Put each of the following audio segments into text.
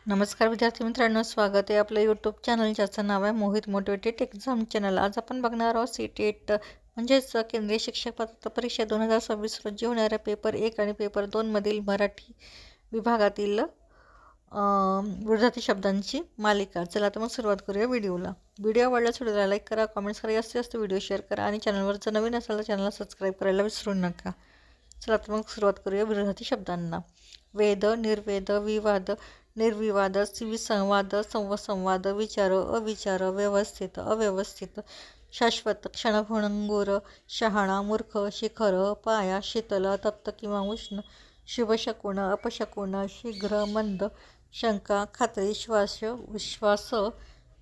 नमस्कार विद्यार्थी मित्रांनो, स्वागत आहे आपलं यूट्यूब चॅनल ज्याचं नाव आहे मोहित मोटिवेटेड एक्झाम चॅनल। आज आपण बघणार आहोत CTET म्हणजेच केंद्रीय शिक्षक पात्रता परीक्षा 2026 रोजी होणाऱ्या पेपर 1 आणि पेपर 2 मधील मराठी विभागातील विद्यार्थी शब्दांची मालिका। चला तर मग सुरुवात करूया व्हिडिओला। व्हिडिओ आवडल्यास व्हिडिओला लाईक करा, कमेंट्स करा, जास्तीत जास्त व्हिडिओ शेअर करा आणि चॅनलवर जर नवीन असाल तर चॅनलला सबस्क्राईब करायला विसरू नका। चला तर मग सुरुवात करूया विरोधार्थी शब्दांना। वेद, निर्वेद, विवाद, निर्विवाद, विसंवाद, संवाद, विचार, अविचार, व्यवस्थित, अव्यवस्थित, शाश्वत, क्षणभंगुर, शहाणा, मूर्ख, शिखर, पाया, शीतल, तप्त किंवा उष्ण, शुभशकुन, अपशकुन, शीघ्र, मंद, शंका, खात्री, विश्वास,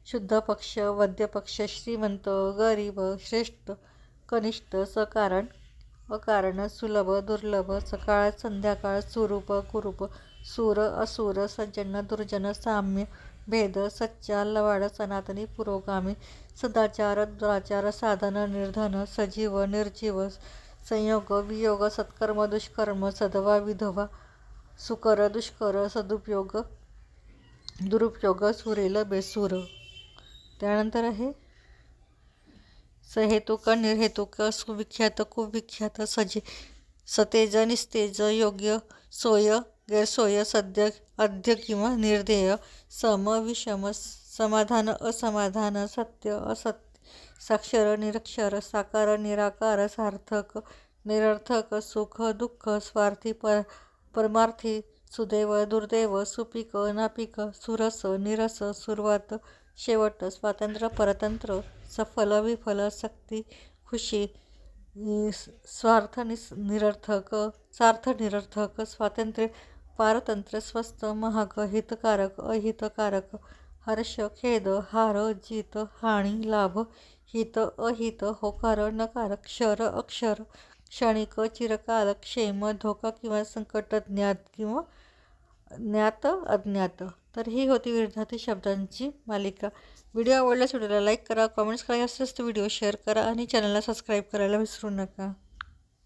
शुद्ध पक्ष, वद्य पक्ष, श्रीमंत, गरीब, श्रेष्ठ, कनिष्ठ, सकारण, अकारण, सुलभ, दुर्लभ, सकाळ, संध्याकाळ, सुरूप, कुरूप, सूर, असुर, सज्जन, दुर्जन, साम्य, भेद, सच्चा, लवाड, सनातनी, पुरोगामी, सदाचार, दुराचार, साधन, निर्धन, सजीव, निर्जीव, संयोग, वियोग, सत्कर्म, दुष्कर्म, सदवा, विधवा, सुकर, दुष्कर, सदुपयोग, दुरुपयोग, सुरेल, बेसूर। त्यानंतर आहे सहेतुक, निर्हेतुक, सुविख्यात, कुविख्यात, सतेज, निस्तेज, योग्य, सोय, गैरसोय, सद्य, अद्य किंवा निर्देय, सम, विषम, समाधान, असमाधान, सत्य, असत्य, साक्षर, निरक्षर, साकार, निराकार, सार्थक, निरर्थक, सुख, दुःख, स्वार्थी, परमार्थी, सुदैव, दुर्दैव, सुपीक, नापीक, सुरस, निरस, सुरुवात, शेवट, स्वातंत्र्य, परतंत्र, सफल, विफल, सक्ती, खुशी, स्वार्थ, निरर्थक, सार्थ, निरर्थक, स्वातंत्र्य, पारतंत्र्य, स्वस्त, महाग, हितकारक, अहितकारक, हर्ष, खेद, हार, जीत, हानी, लाभ, हित, अहित, होकार, नकार, क्षर, अक्षर, क्षणिक, चिरकाल, क्षेम, धोका किंवा संकट, ज्ञात, अज्ञात। तर ही होती विरोधार्थी शब्दांची मालिका। व्हिडिओ आवडल्यास व्हिडिओला लाईक करा, कमेंट्स करा, जास्तीत जास्त व्हिडिओ शेअर करा आणि चॅनलला सबस्क्राईब करायला विसरू नका।